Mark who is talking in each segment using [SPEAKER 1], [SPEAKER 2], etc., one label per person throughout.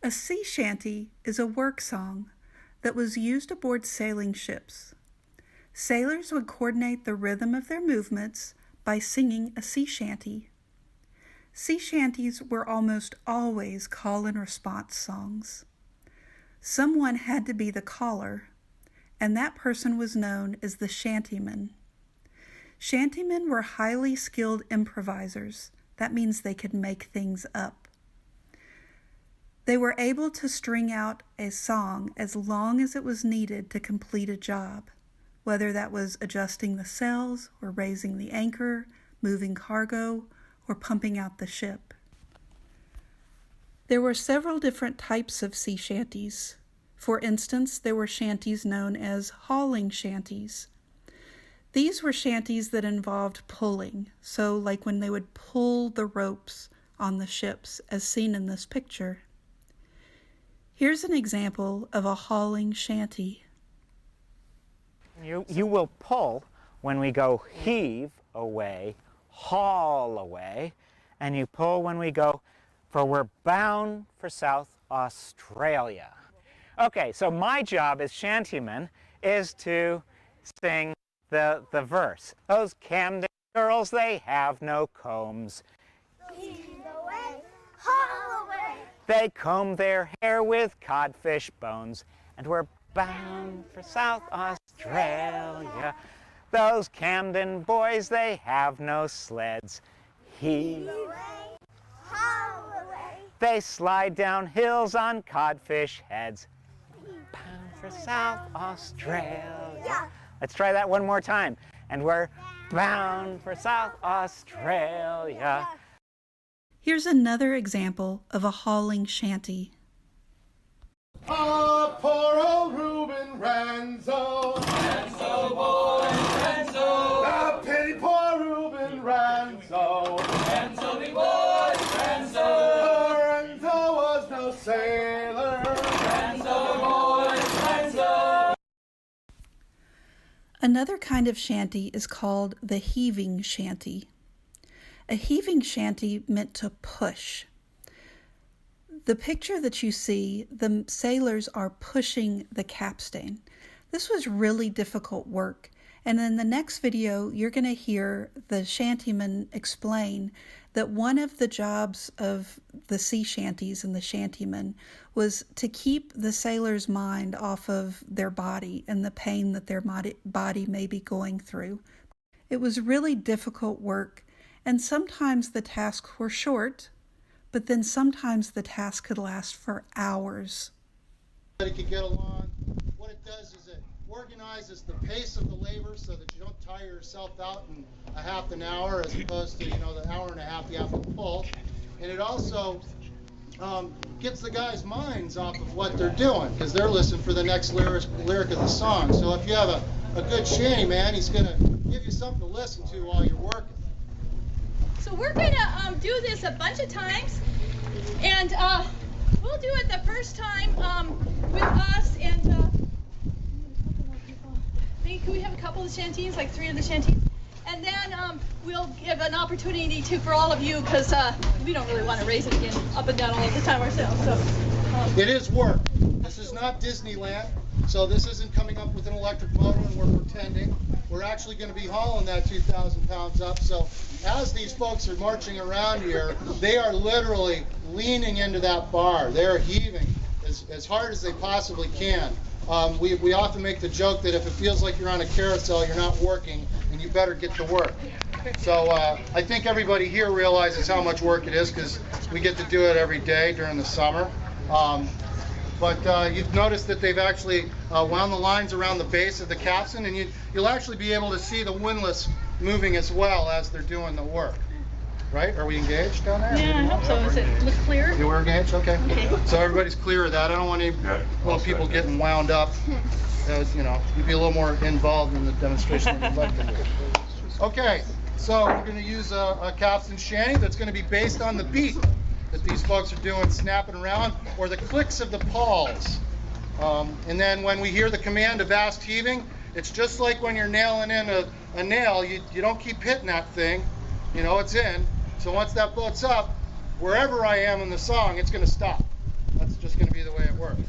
[SPEAKER 1] A sea shanty is a work song that was used aboard sailing ships. Sailors would coordinate the rhythm of their movements by singing a sea shanty. Sea shanties were almost always call and response songs. Someone had to be the caller, and that person was known as the shantyman. Shantymen were highly skilled improvisers. That means they could make things up. They were able to string out a song as long as it was needed to complete a job, whether that was adjusting the sails or raising the anchor, moving cargo, or pumping out the ship. There were several different types of sea shanties. For instance, there were shanties known as hauling shanties. These were shanties that involved pulling, so like when they would pull the ropes on the ships, as seen in this picture. Here's an example of a hauling shanty.
[SPEAKER 2] You will pull when we go heave away, haul away, and you pull when we go, for we're bound for South Australia. Okay, so my job as shantyman is to sing the verse. Those Camden girls, they have no combs.
[SPEAKER 3] Heave away, haul away.
[SPEAKER 2] They comb their hair with codfish bones, and we're bound for South Australia. Those Camden boys, they have no sleds. Heave
[SPEAKER 3] Away, haul away.
[SPEAKER 2] They slide down hills on codfish heads. Bound for South Australia. Let's try that one more time. And we're bound for South Australia.
[SPEAKER 1] Here's another example of a hauling shanty.
[SPEAKER 4] Ah, poor old Reuben Ranzo. Ranzo, boy, Ranzo. Ah, pity poor Reuben Ranzo. Ranzo, me boy, Ranzo. Ranzo was no sailor. Ranzo, boy, Ranzo.
[SPEAKER 1] Another kind of shanty is called the heaving shanty. A heaving shanty meant to push. The picture that you see, the sailors are pushing the capstan. This was really difficult work, and in the next video you're going to hear the shantyman explain that one of the jobs of the sea shanties and the shantymen was to keep the sailor's mind off of their body and the pain that their body may be going through. It was really difficult work, and sometimes the tasks were short, but then sometimes the task could last for hours.
[SPEAKER 4] It could get along. What it does is it organizes the pace of the labor so that you don't tire yourself out in a half an hour as opposed to, the hour and a half you have to pull. And it also gets the guys' minds off of what they're doing because they're listening for the next lyric of the song. So if you have a good shanty man, he's going to give you something to listen to while you're working.
[SPEAKER 5] So we're going to do this a bunch of times, and we'll do it the first time with us and can we have a couple of shanties, like 3 of the shanties? And then we'll give an opportunity for all of you, because we don't really want to raise it again up and down all of the time ourselves. So
[SPEAKER 4] it is work. This is not Disneyland, so this isn't coming up with an electric motor and we're pretending. We're actually going to be hauling that 2,000 pounds up. So as these folks are marching around here, they are literally leaning into that bar. They're heaving as hard as they possibly can. We often make the joke that if it feels like you're on a carousel, you're not working, and you better get to work. So I think everybody here realizes how much work it is because we get to do it every day during the summer. But you've noticed that they've actually wound the lines around the base of the capstan, and you'll actually be able to see the windlass moving as well as they're doing the work. Right? Are we engaged down there?
[SPEAKER 5] yeah, I hope so. Does it look clear?
[SPEAKER 4] You were engaged? Okay.
[SPEAKER 5] Okay.
[SPEAKER 4] So everybody's clear of that. I don't want any little people getting wound up. As you'd be a little more involved in the demonstration than you'd like to do. Okay, so we're going to use a capstan shanty that's going to be based on the beat that these folks are doing, snapping around, or the clicks of the pawls. And then when we hear the command of vast heaving, it's just like when you're nailing in a nail. You don't keep hitting that thing. It's in. So once that boat's up, wherever I am in the song, it's going to stop. That's just going to be the way it works.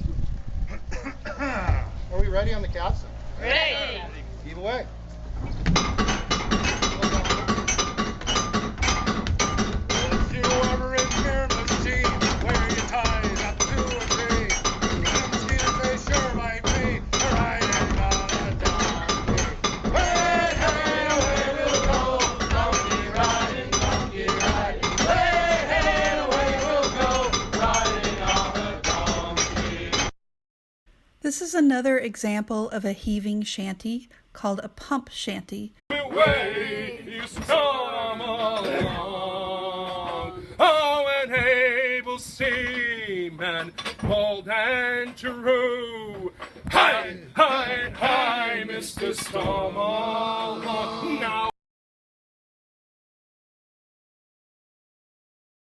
[SPEAKER 4] Are we ready on the capstan?
[SPEAKER 5] Ready.
[SPEAKER 4] Heave away.
[SPEAKER 6] If you ever in your machine where you tied up to a tree, the mosquitoes they sure might be riding on a donkey. Hey, hey, away we'll go, donkey riding, donkey riding. Hey, hey, away we'll go, riding on a donkey.
[SPEAKER 1] This is another example of a heaving shanty called a pump shanty.
[SPEAKER 6] Away you come along, oh, an able seaman, bold and true. Hi, hi, hi, Mr. Storm, now.